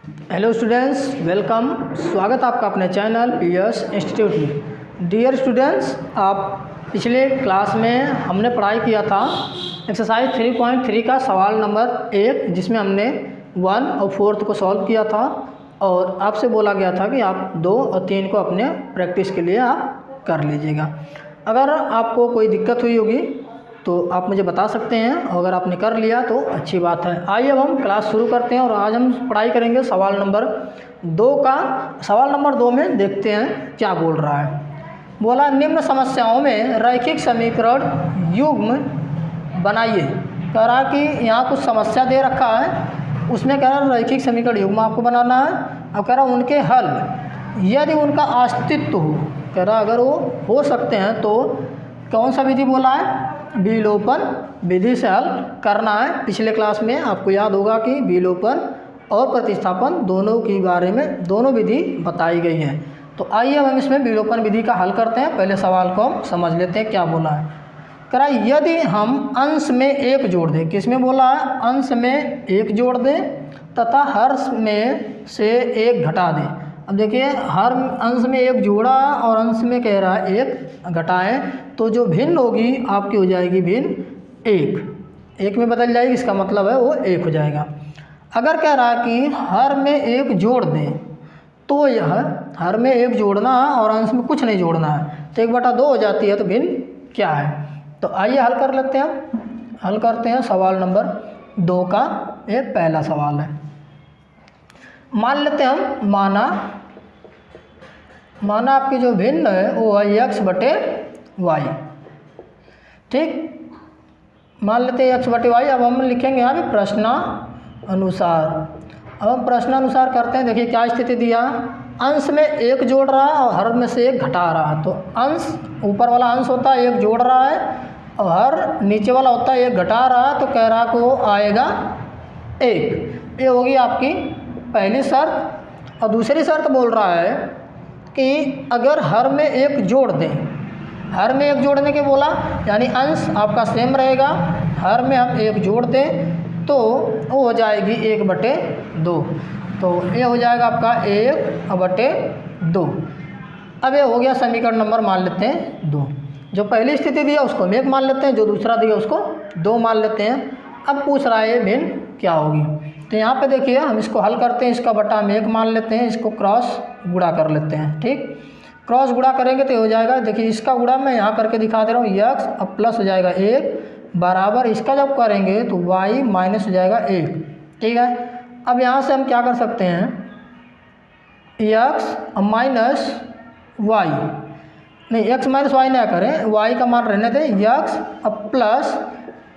Hello students, welcome. स्वागत आपका अपने चैनल पीएस इंस्टीट्यूट में। डियर स्टूडेंट्स, आप पिछले क्लास में हमने पढ़ाई किया था एक्सरसाइज 3.3 का सवाल नंबर 1, जिसमें हमने 1 और 4 को सॉल्व किया था और आपसे बोला गया था कि आप 2 और 3 को अपने प्रैक्टिस के लिए आप कर लीजिएगा। अगर आपको कोई दिक्कत हुई होगी तो आप मुझे बता सकते हैं, और अगर आपने कर लिया तो अच्छी बात है। आइए अब हम क्लास शुरू करते हैं और आज हम पढ़ाई करेंगे सवाल नंबर 2 का। सवाल नंबर 2 में देखते हैं क्या बोल रहा है। बोला निम्न समस्याओं में रैखिक समीकरण युग्म बनाइए। कह रहा कि यहाँ कुछ समस्या दे रखा है, उसमें कह रहा रैखिक समीकरण युग्म आपको बनाना है। अब कह रहा उनके हल यदि उनका अस्तित्व हो, कह रहा अगर वो हो सकते हैं तो कौन सा विधि बोला है, विलोपन विधि से हल करना है। पिछले क्लास में आपको याद होगा कि विलोपन और प्रतिस्थापन दोनों के बारे में दोनों विधि बताई गई है। तो आइए अब हम इसमें विलोपन विधि का हल करते हैं। पहले सवाल को हम समझ लेते हैं क्या बोला है। कह रहा यदि हम अंश में 1 जोड़ दें, किसमें बोला है, अंश में 1 जोड़ दें तथा हर में से 1 घटा दें। अब देखिए हर अंश में 1 जोड़ा और अंश में कह रहा है 1 घटाएं, तो जो भिन्न होगी आपकी हो जाएगी भिन्न 1 में बदल जाएगी। इसका मतलब है वो 1 हो जाएगा। अगर कह रहा है कि हर में 1 जोड़ दें तो यह हर में 1 जोड़ना है और अंश में कुछ नहीं जोड़ना है, तो 1/2 हो जाती है। तो भिन्न क्या है, तो आइए हल कर लेते हैं। हल करते हैं सवाल नंबर 2 का। एक पहला सवाल है, मान लेते हैं हम माना आपकी जो भिन्न है वो है x/y। ठीक, मान लेते हैं x/y। अब हम लिखेंगे यहाँ पे प्रश्नानुसार। अब हम प्रश्नानुसार करते हैं। देखिए क्या स्थिति दिया, अंश में 1 जोड़ रहा है और हर में से 1 घटा रहा है। तो अंश ऊपर वाला अंश होता है 1 जोड़ रहा है और हर नीचे वाला होता है 1 घटा रहा है, तो कह रहा को आएगा 1। ये होगी आपकी पहली शर्त। और दूसरी शर्त बोल रहा है कि अगर हर में 1 जोड़ दें, हर में 1 जोड़ने के बोला यानी अंश आपका सेम रहेगा, हर में हम 1 जोड़ दें तो वो हो जाएगी 1/2। तो ये हो जाएगा आपका 1/2। अब ये हो गया समीकरण नंबर मान लेते हैं 2। जो पहली स्थिति दिया उसको हम 1 मान लेते हैं, जो दूसरा दिया उसको 2 मान लेते हैं। अब पूछ रहा है भिन्न क्या होगी, तो यहाँ पे देखिए हम इसको हल करते हैं। इसका बटा हम 1 मान लेते हैं, इसको क्रॉस गुणा कर लेते हैं। ठीक, क्रॉस गुणा करेंगे तो हो जाएगा, देखिए इसका गुणा मैं यहाँ करके दिखा दे रहा हूँ, x अब प्लस हो जाएगा 1 बराबर इसका जब करेंगे तो y माइनस हो जाएगा 1। ठीक है, अब यहाँ से हम क्या कर सकते हैं, x माइनस y नहीं, x माइनस y ना करें, y का मान रहने दें, x अब प्लस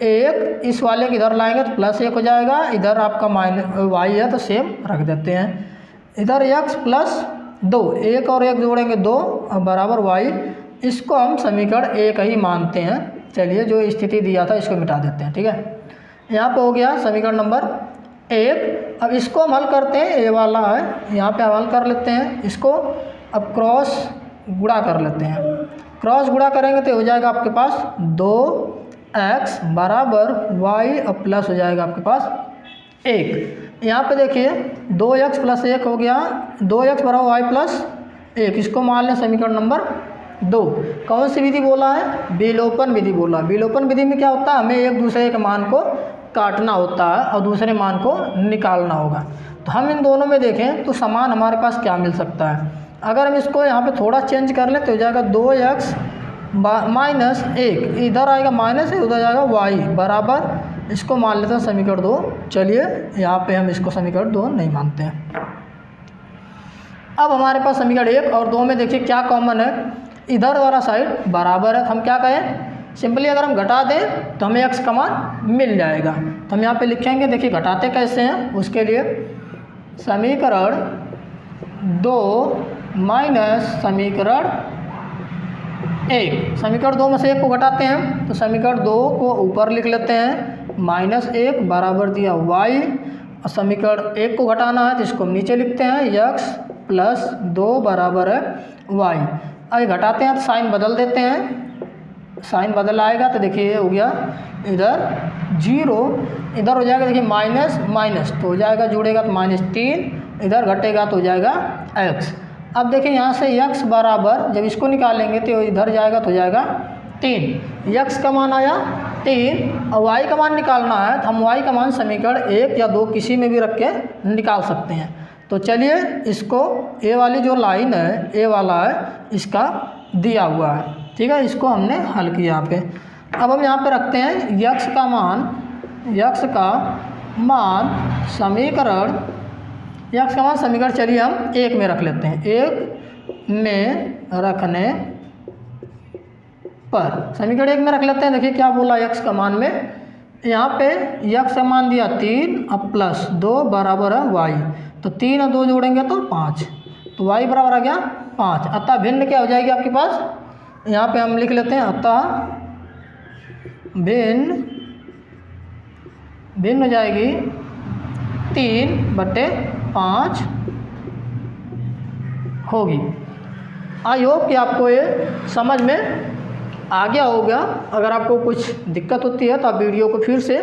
1 इस वाले के इधर लाएंगे तो प्लस 1 हो जाएगा, इधर आपका y है तो सेम रख देते हैं। इधर x प्लस 2, 1 और 1 जोड़ेंगे 2 बराबर y। इसको हम समीकरण 1 ही मानते हैं। चलिए जो स्थिति दिया था इसको मिटा देते हैं। ठीक है, यहाँ पे हो गया समीकरण नंबर 1। अब इसको हम हल करते हैं, ये वाला है यहाँ पे हम हल कर लेते हैं इसको। अब क्रॉस गुणा कर लेते हैं। क्रॉस गुणा करेंगे तो हो जाएगा आपके पास 2x बराबर y अब प्लस हो जाएगा आपके पास 1। यहाँ पे देखिए 2x प्लस 1 हो गया, 2x बराबर y प्लस 1। इसको मान लें समीकरण नंबर 2। कौन सी विधि बोला है, विलोपन विधि बोला। विलोपन विधि में क्या होता है, हमें एक दूसरे के मान को काटना होता है और दूसरे मान को निकालना होगा। तो हम इन दोनों में देखें तो समान हमारे पास क्या मिल सकता है। अगर हम इसको यहाँ पे थोड़ा चेंज कर लें तो हो जाएगा 2x माइनस 1, इधर आएगा माइनस, उधर जाएगा y बराबर, इसको मान लेते हैं समीकरण 2। चलिए यहाँ पे हम इसको समीकरण 2 नहीं मानते हैं। अब हमारे पास समीकरण 1 और 2 में देखिए क्या कॉमन है, इधर वाला साइड बराबर है। तो हम क्या कहें, सिंपली अगर हम घटा दें तो हमें x का मान मिल जाएगा। तो हम यहाँ पे लिखेंगे, देखिए घटाते कैसे हैं, उसके लिए समीकरण 2 माइनस समीकरण 1। समीकरण 2 में से 1 को घटाते हैं तो समीकरण 2 को ऊपर लिख लेते हैं, -1 बराबर दिया y। और समीकरण 1 को घटाना है तो इसको हम नीचे लिखते हैं, x प्लस 2 बराबर है y। अब घटाते हैं तो साइन बदल देते हैं, साइन बदल आएगा तो देखिए ये हो गया इधर 0, इधर हो जाएगा देखिए माइनस माइनस, तो हो जाएगा जुड़ेगा तो -3 इधर घटेगा तो हो जाएगा x। अब देखिए यहाँ से x बराबर जब इसको निकालेंगे तो इधर जाएगा तो हो जाएगा 3। x का मान आया 3 और y का मान निकालना है तो हम y का मान समीकरण 1 या 2 किसी में भी रख के निकाल सकते हैं। तो चलिए इसको a वाली जो लाइन है a वाला है इसका दिया हुआ है, ठीक है, इसको हमने हल किया यहाँ पे। अब हम यहाँ पे रखते हैं x का समीकरण चलिए हम 1 में रख लेते हैं। 1 में रखने पर समीकरण 1 में रख लेते हैं। देखिए क्या बोला x का मान में, यहाँ पे x का मान दिया 3 अब प्लस 2 बराबर है y, तो 3 और 2 जोड़ेंगे तो 5, तो y बराबर आ गया 5। अतः भिन्न क्या हो जाएगी आपके पास, यहाँ पे हम लिख लेते हैं अतः भिन्न हो जाएगी 3/5 होगी। आई होप कि आपको ये समझ में आ गया होगा। अगर आपको कुछ दिक्कत होती है तो आप वीडियो को फिर से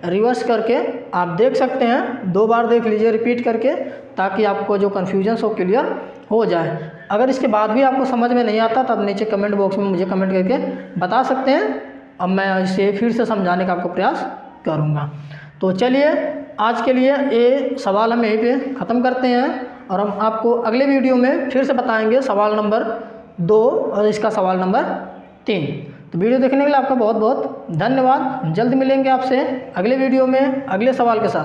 रिवर्स करके आप देख सकते हैं, 2 बार देख लीजिए रिपीट करके, ताकि आपको जो कन्फ्यूजन हो क्लियर हो जाए। अगर इसके बाद भी आपको समझ में नहीं आता तो आप नीचे कमेंट बॉक्स में मुझे कमेंट करके बता सकते हैं, अब मैं इसे फिर से समझाने का आपको प्रयास करूँगा। तो चलिए आज के लिए ये सवाल हम यहीं पे ख़त्म करते हैं और हम आपको अगले वीडियो में फिर से बताएंगे सवाल नंबर 2 और इसका सवाल नंबर 3। तो वीडियो देखने के लिए आपका बहुत बहुत धन्यवाद। जल्द मिलेंगे आपसे अगले वीडियो में अगले सवाल के साथ।